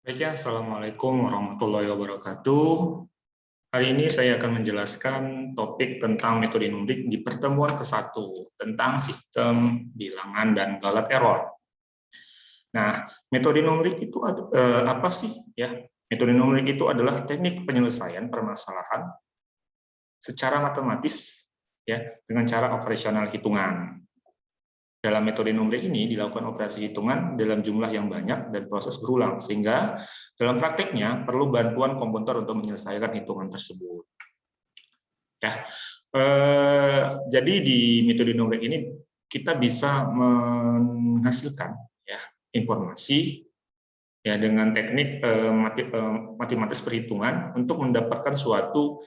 Baik ya, Assalamualaikum warahmatullahi wabarakatuh. Hari ini saya akan menjelaskan topik tentang metode numerik di pertemuan ke-1 tentang sistem bilangan dan galat error. Nah, metode numerik itu apa sih ya? Metode numerik itu adalah teknik penyelesaian permasalahan secara matematis ya dengan cara operasional hitungan. Dalam metode numerik ini dilakukan operasi hitungan dalam jumlah yang banyak dan proses berulang, sehingga dalam prakteknya perlu bantuan komputer untuk menyelesaikan hitungan tersebut. Ya, jadi di metode numerik ini kita bisa menghasilkan ya informasi ya dengan teknik matematis perhitungan untuk mendapatkan suatu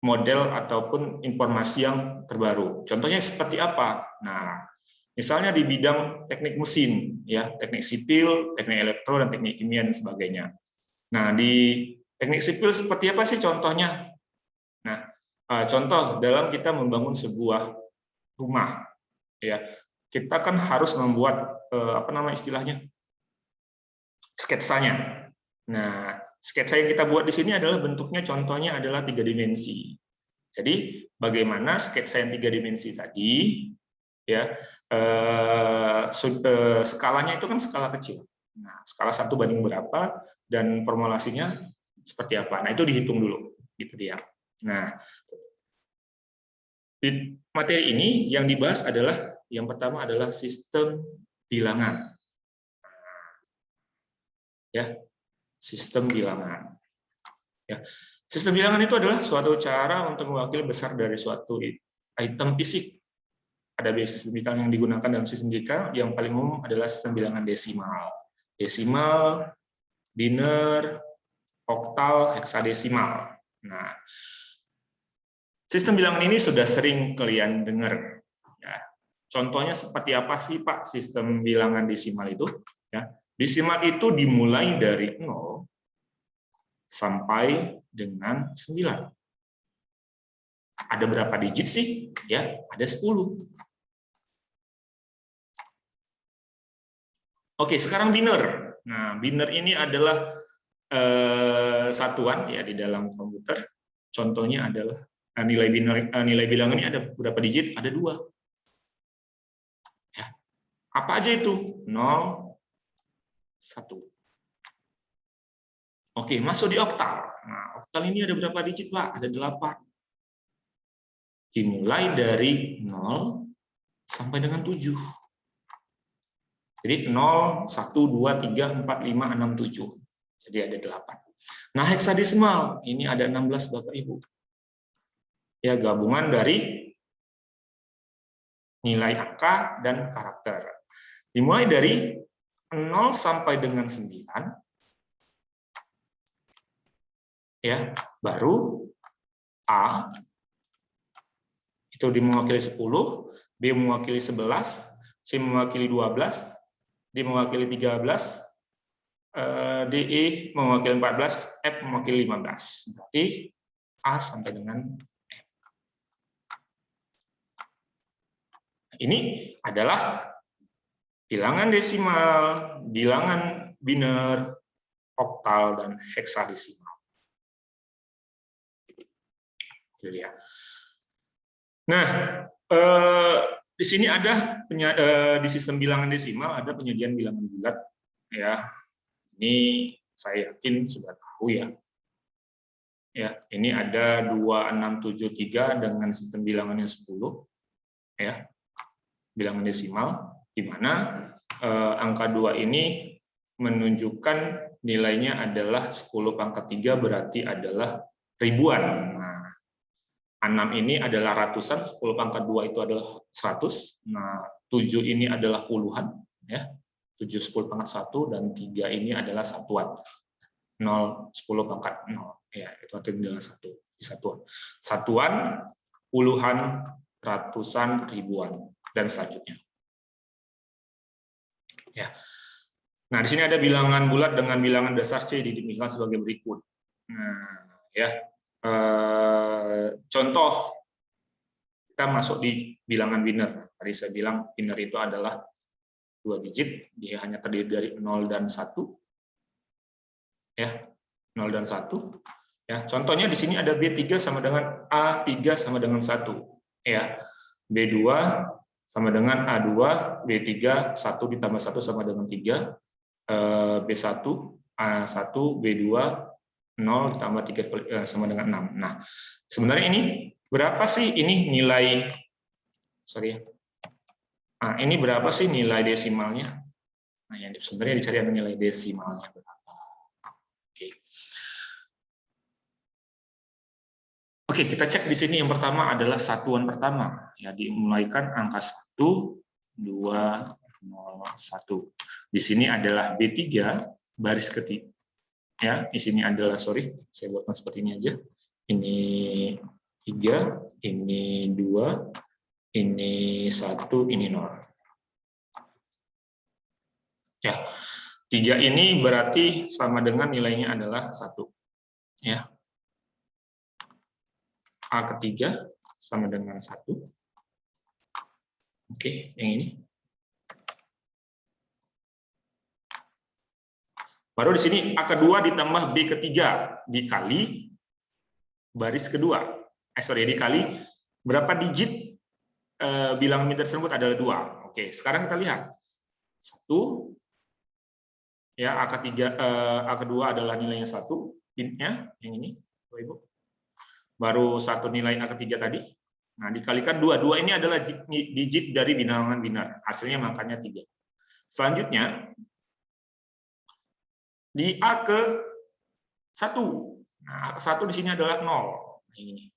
model ataupun informasi yang terbaru. Contohnya seperti apa? Nah, misalnya di bidang teknik mesin, ya, teknik sipil, teknik elektro, dan teknik kimia dan sebagainya. Nah, di teknik sipil seperti apa sih contohnya? Nah, contoh dalam kita membangun sebuah rumah, ya, kita kan harus membuat apa nama istilahnya sketsanya. Nah, sketsa yang kita buat di sini adalah bentuknya, contohnya adalah 3 dimensi. Jadi, bagaimana sketsa yang 3 dimensi tadi, ya, skalanya itu kan skala kecil. Nah, skala 1 banding berapa dan formulasinya seperti apa. Nah, itu dihitung dulu, gitu dia. Nah, di materi ini yang dibahas adalah yang pertama adalah sistem bilangan. Ya, sistem bilangan. Ya. Sistem bilangan itu adalah suatu cara untuk mewakili besar dari suatu item fisik. Ada biasa sistem bilangan yang digunakan dalam sistem jika yang paling umum adalah sistem bilangan desimal. Desimal, biner, oktal, heksadesimal. Nah, sistem bilangan ini sudah sering kalian dengar. Ya. Contohnya seperti apa sih Pak sistem bilangan desimal itu? Ya. Desimal itu dimulai dari 0 sampai dengan 9. Ada berapa digit sih? Ya, ada 10. Oke, sekarang biner. Nah, biner ini adalah satuan ya di dalam komputer. Contohnya adalah nilai bilangan ini ada berapa digit? Ada 2. Ya. Apa aja itu? 0, 1. Oke, masuk di oktal. Nah, oktal ini ada berapa digit, Pak? Ada 8. Dimulai dari 0 sampai dengan 7. Jadi 0, 1, 2, 3, 4, 5, 6, 7. Jadi ada 8. Nah, heksadesimal ini ada 16 Bapak Ibu. Ya, gabungan dari nilai angka dan karakter. Dimulai dari 0 sampai dengan 9. Ya, baru A itu mewakili 10, B mewakili 11, C mewakili 12, D mewakili 13, DE mewakili 14, F mewakili 15. Berarti A sampai dengan F. Ini adalah bilangan desimal, bilangan biner, oktal, dan heksadesimal. Nah, di sini ada di sistem bilangan desimal ada penyediaan bilangan bulat. Ya, ini saya yakin sudah tahu ya. Ya, ini ada 2673 dengan sistem bilangannya 10. Ya, bilangan desimal, di mana angka 2 ini menunjukkan nilainya adalah 10 pangkat 3 berarti adalah ribuan. Nah, 6 ini adalah ratusan, 10 pangkat 2 itu adalah 100. Nah, 7 ini adalah puluhan, ya. 7 10 pangkat 1 dan 3 ini adalah satuan. 0 10 pangkat 0. Ya, itu artinya adalah satuan. Satuan, puluhan, ratusan, ribuan dan selanjutnya. Ya. Nah, di sini ada bilangan bulat dengan bilangan dasar C didemikian sebagai berikut. Nah, ya. Contoh kita masuk di bilangan biner. Tadi saya bilang biner itu adalah 2 digit, dia hanya terdiri dari 0 dan 1. Ya, 0 dan 1. Ya, contohnya di sini ada B3 sama dengan A3 sama dengan 1. Ya, B2 sama dengan A2, B3, 1 ditambah 1 sama dengan 3, B1, A1, B2, 0 ditambah 3 sama dengan 6. Nah, sebenarnya ini berapa sih ini nilai, sorry, nah, ini berapa sih nilai desimalnya? Nah, yang sebenarnya dicari adalah nilai desimalnya berapa. Oke. Oke, kita cek di sini. Yang pertama adalah satuan pertama. Ya, dimulaikan angka 1, 2, 0, 1. Di sini adalah B3 baris ketiga. Ya, di sini adalah, sorry, saya buatkan seperti ini aja. Ini 3, ini 2, ini 1, ini 0. Ya, 3 ini berarti sama dengan nilainya adalah 1. Ya. A ketiga sama dengan 1. Oke, yang ini. Baru di sini A kedua ditambah B ketiga dikali baris kedua. Dikali berapa digit bilangan meter tersebut adalah 2. Oke, sekarang kita lihat. 1, ya, A kedua adalah nilainya 1, intnya yang ini, Bapak Ibu. Baru 1 nilai A ketiga tadi. Nah, dikalikan 2. 2 ini adalah digit dari bilangan binar. Hasilnya makanya 3. Selanjutnya, di A ke 1. Nah, A ke 1 di sini adalah 0. Nah, ini.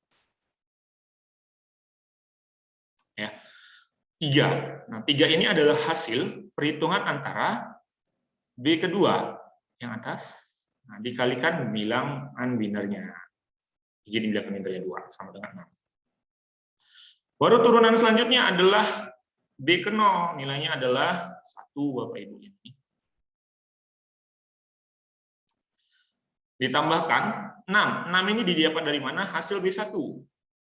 Ya. 3. Nah, 3 ini adalah hasil perhitungan antara B kedua yang atas, nah, dikalikan bilangan binarnya. Jadi bilangan binarnya 2 sama dengan 6. Baru turunan selanjutnya adalah B ke 0, nilainya adalah 1, Bapak Ibu. Ini. Ditambahkan 6. 6 ini didapat dari mana? Hasil B1.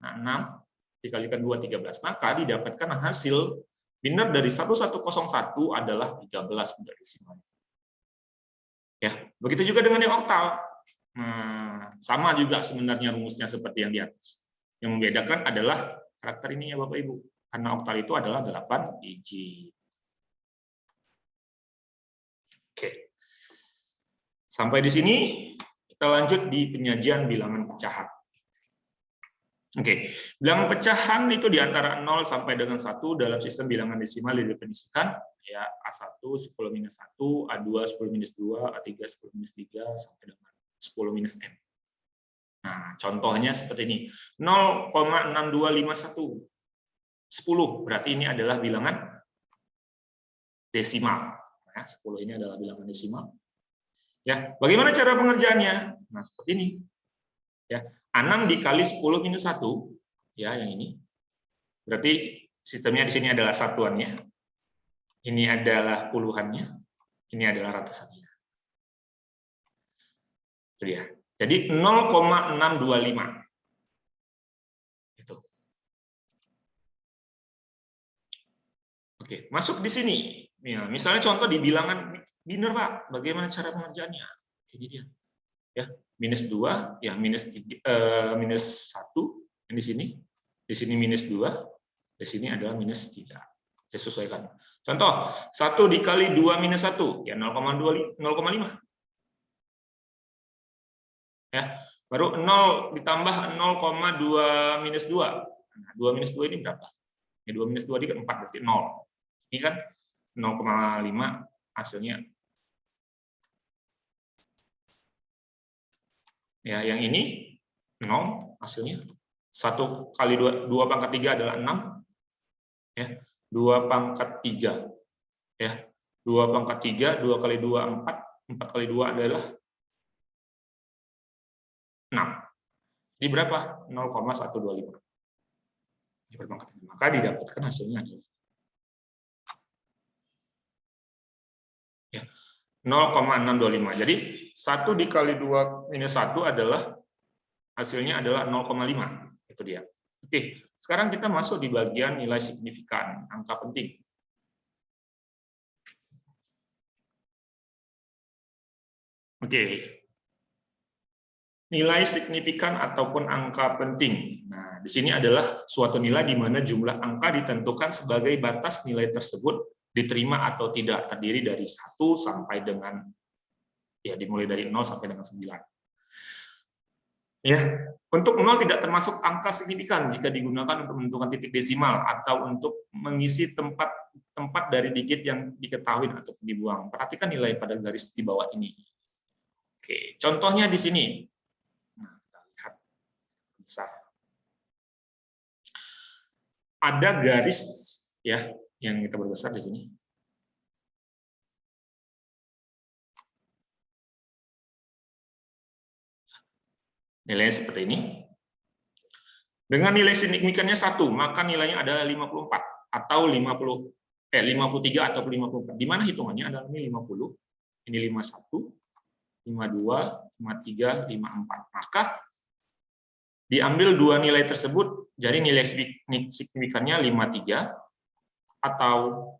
Nah, 6 dikalikan 2, 13. Maka didapatkan hasil binar dari 1101 adalah 13 benda desimal. Ya, begitu juga dengan yang oktal. Nah, sama juga sebenarnya rumusnya seperti yang di atas. Yang membedakan adalah karakter ini ya Bapak Ibu. Karena oktal itu adalah 8 digit. Oke. Sampai di sini kita lanjut di penyajian bilangan pecahan. Oke, bilangan pecahan itu di antara 0 sampai dengan 1 dalam sistem bilangan desimal didefinisikan ya A1 10 minus 1, A2 10 minus 2, A3 10 minus 3 sampai dengan 10 minus M. Nah, contohnya seperti ini. 0,6251. 10 berarti ini adalah bilangan desimal. Nah, 10 ini adalah bilangan desimal. Ya, bagaimana cara pengerjaannya? Nah, seperti ini. Ya, 6 dikali 10 minus 1, ya, yang ini. Berarti sistemnya di sini adalah satuannya. Ini adalah puluhannya, ini adalah ratusannya. Itu dia. Jadi 0,625. Itu. Oke, masuk di sini. Ya, misalnya contoh di bilangan binar, Pak. Bagaimana cara pengerjaannya? Jadi dia. Ya, minus 2, ya minus 3, minus 1 yang di sini. Di sini minus 2, di sini adalah minus 3. Saya sesuaikan. Contoh, 1 dikali 2 minus 1, ya 0,5. Ya, baru 0 ditambah 0,2 minus 2. Nah, 2 minus 2 ini berapa? Ya, 2 minus 2 ini kan 4, berarti 0. Ini kan 0,5 hasilnya. Ya, yang ini 0 hasilnya. 1 kali 2 pangkat 3 adalah 6. Ya, 2 pangkat 3. Ya, 2 pangkat 3, 2 kali 2 4, 4 kali 2 adalah 6. Ini berapa? 0,125. Maka didapatkan hasilnya adalah ya, 0,625. Jadi 1 dikali 2 minus 1 adalah hasilnya adalah 0,5. Itu dia. Oke, sekarang kita masuk di bagian nilai signifikan, angka penting. Oke, nilai signifikan ataupun angka penting. Nah, di sini adalah suatu nilai di mana jumlah angka ditentukan sebagai batas nilai tersebut diterima atau tidak, terdiri dari 1 sampai dengan, ya dimulai dari 0 sampai dengan 9. Ya, untuk 0 tidak termasuk angka signifikan jika digunakan untuk menentukan titik desimal atau untuk mengisi tempat dari digit yang diketahui atau dibuang. Perhatikan nilai pada garis di bawah ini. Oke, contohnya di sini. Nah, kita lihat besar. Ada garis ya yang kita perbesar di sini. Nilainya seperti ini. Dengan nilai signifikannya 1, maka nilainya adalah 54 atau 53 atau 54. Di mana hitungannya adalah ini 50, ini 51, 52, 53, 54. Maka diambil dua nilai tersebut, jadi nilai signifikannya 53 atau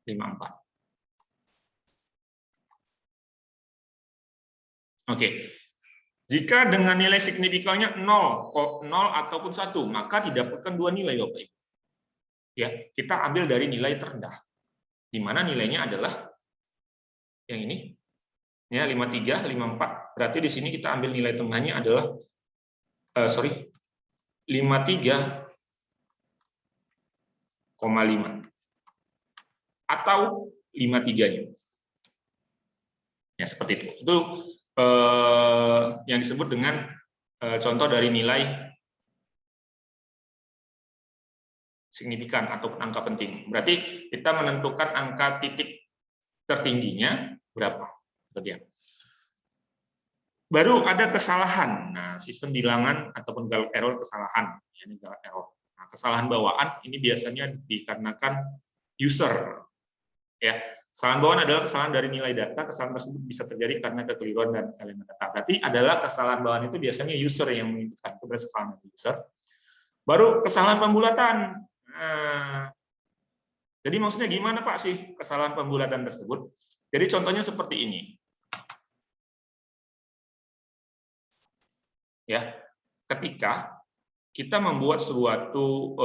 54. Oke. Jika dengan nilai signifikannya 0 ataupun 1, maka didapatkan dua nilai, Bapak Ibu. Ya, kita ambil dari nilai terendah. Di mana nilainya adalah yang ini. Ya, 53, 54. Berarti di sini kita ambil nilai tengahnya adalah 53,5 atau 53-nya. Ya, seperti itu. Itu yang disebut dengan contoh dari nilai signifikan ataupun angka penting. Berarti kita menentukan angka titik tertingginya berapa. Baru ada kesalahan. Nah, sistem bilangan ataupun Gallup error kesalahan. Ini Gallup error. Nah, kesalahan bawaan ini biasanya dikarenakan user. Ya, kesalahan bawaan adalah kesalahan dari nilai data. Kesalahan tersebut bisa terjadi karena kekeliruan dan elemen data. Berarti adalah kesalahan bawaan itu biasanya user yang menginputkan. Itu berarti kesalahan dari user. Baru kesalahan pembulatan. Nah, jadi maksudnya gimana Pak sih kesalahan pembulatan tersebut? Jadi contohnya seperti ini. Ya, ketika kita membuat suatu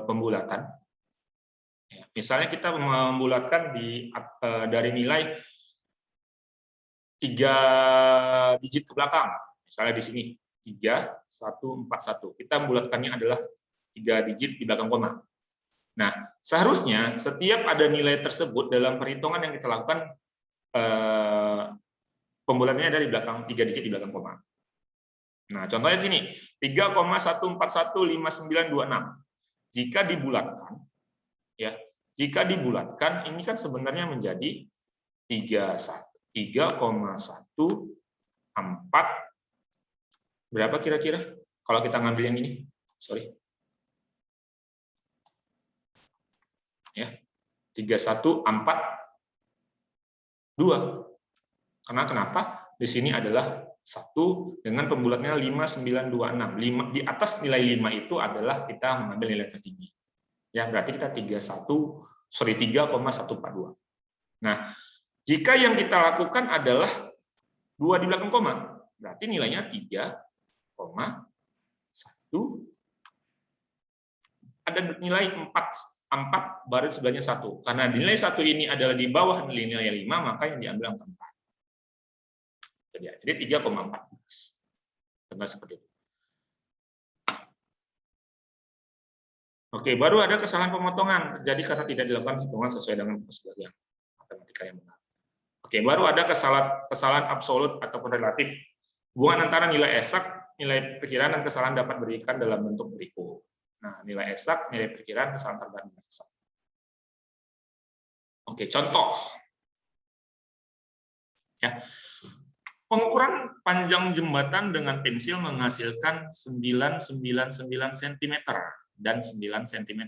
pembulatan, misalnya kita membulatkan dari nilai 3 digit ke belakang, misalnya di sini 3141, kita membulatkannya adalah 3 digit di belakang koma. Nah, seharusnya setiap ada nilai tersebut dalam perhitungan yang kita lakukan, pembulatannya ada di belakang 3 digit di belakang koma. Nah, contohnya di sini 3,1415926. Jika dibulatkan, ya, jika dibulatkan ini kan sebenarnya menjadi 3,14 berapa kira-kira? Kalau kita ngambil yang ini, sorry, ya, 3,142. Karena kenapa? Di sini adalah 1 dengan pembulatnya 5,926. Di atas nilai 5 itu adalah kita mengambil nilai tertinggi. Ya, berarti kita 3,142. Nah, jika yang kita lakukan adalah 2 di belakang koma, berarti nilainya 3,1. Ada nilai 4 baru sebelahnya 1. Karena nilai 1 ini adalah di bawah nilai 5, maka yang diambil angka 4. Jadi 3,14. Benar seperti itu. Oke, baru ada kesalahan pemotongan terjadi karena tidak dilakukan hitungan sesuai dengan prosedur yang matematika yang benar. Oke, baru ada kesalahan absolut ataupun relatif. Hubungan antara nilai eksak, nilai perkiraan, dan kesalahan dapat diberikan dalam bentuk berikut. Nah, nilai eksak, nilai perkiraan, kesalahan terhadap nilai eksak. Oke, contoh. Ya. Pengukuran panjang jembatan dengan pensil menghasilkan 999 cm dan 9 cm.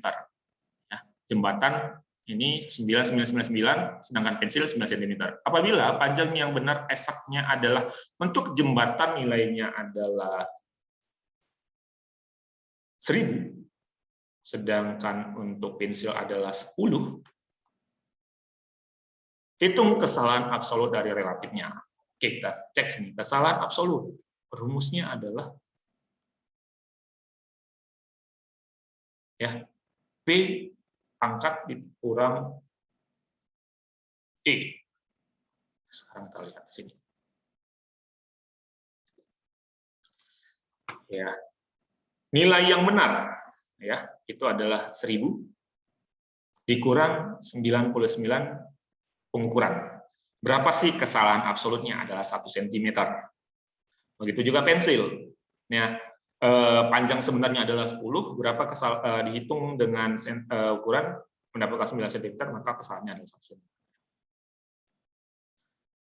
Ya, jembatan ini 9,999, sedangkan pensil 9 cm. Apabila panjang yang benar eksaknya adalah untuk jembatan nilainya adalah 1000, sedangkan untuk pensil adalah 10, hitung kesalahan absolut dari relatifnya. Oke, kita cek sini. Kesalahan absolut. Rumusnya adalah ya P pangkat dikurang E. Sekarang kita lihat sini. Ya. Nilai yang benar ya, itu adalah 1000 dikurang 99 pengukuran. Berapa sih kesalahan absolutnya? Adalah 1 cm. Begitu juga pensil. Ya, panjang sebenarnya adalah 10, berapa dihitung dengan ukuran mendapatkan 9 cm, maka kesalahannya adalah 1 cm.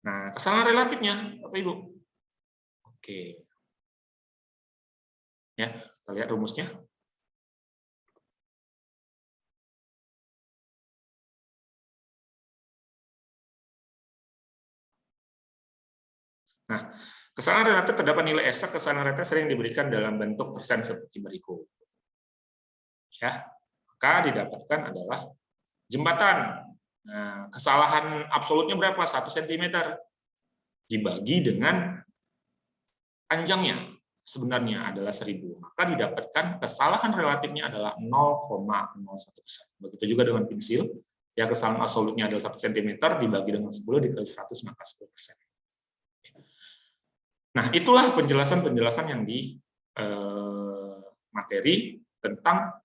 Nah, kesalahan relatifnya, Bapak Ibu. Oke. Ya, kita lihat rumusnya. Nah, kesalahan relatif terdapat nilai eksak kesalahan relatif sering diberikan dalam bentuk persen seperti berikut. Ya, maka didapatkan adalah jembatan. Nah, kesalahan absolutnya berapa? 1 cm dibagi dengan panjangnya sebenarnya adalah 1000. Maka didapatkan kesalahan relatifnya adalah 0,01%. Begitu juga dengan pensil. Ya, kesalahan absolutnya adalah 1 cm dibagi dengan 10 dikali 100 maka 10%. Nah, itulah penjelasan-penjelasan yang di materi tentang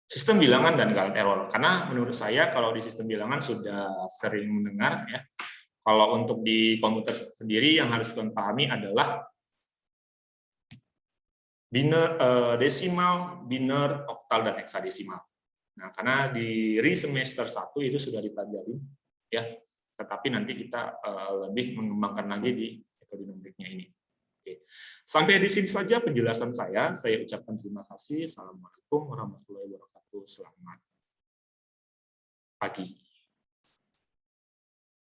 sistem bilangan dan galan error. Karena menurut saya kalau di sistem bilangan sudah sering mendengar ya. Kalau untuk di komputer sendiri yang harus kalian pahami adalah desimal, biner, oktal, dan heksadesimal. Nah, karena di semester 1 itu sudah dipelajari ya. Tetapi nanti kita lebih mengembangkan lagi di metode numeriknya ini. Oke. Sampai di sini saja penjelasan saya. Saya ucapkan terima kasih. Assalamualaikum warahmatullahi wabarakatuh. Selamat pagi.